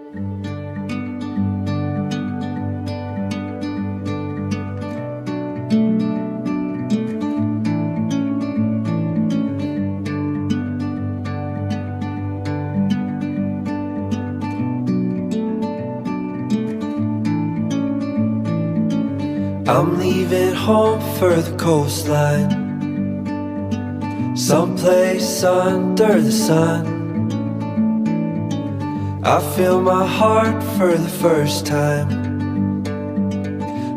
I'm leaving home for the coastline, someplace under the sun. I feel my heart for the first time,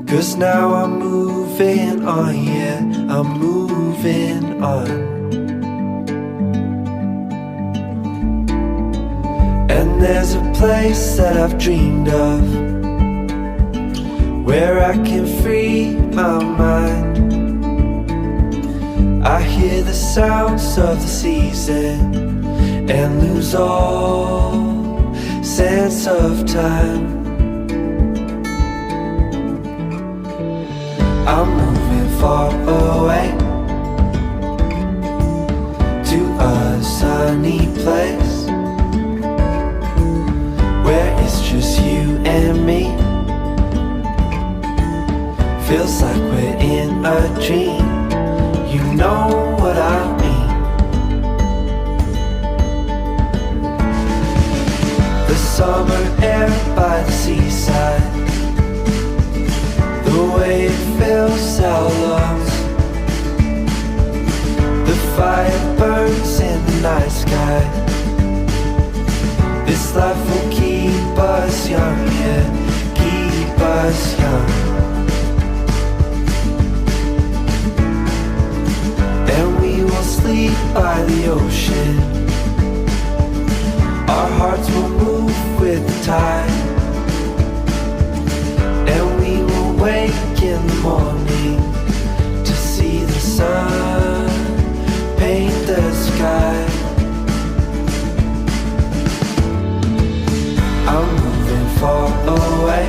'cause now I'm moving on, yeah, I'm moving on. And there's a place that I've dreamed of, where I can free my mind. I hear the sounds of the season and lose all sense of time. I'm moving far away to a sunny place where it's just you and me. Feels like we're in a dream, you know what I mean. The summer air by the seaside, the way it fills our lungs. The fire burns in the night sky. This life will keep us young, yeah, keep us young. Sleep by the ocean, our hearts will move with the tide, and we will wake in the morning to see the sun paint the sky. I'm moving far away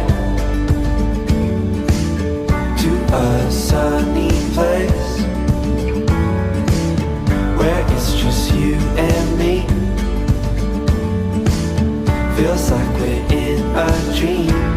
to a sunny place where it's just you and me. Feels like we're in a dream.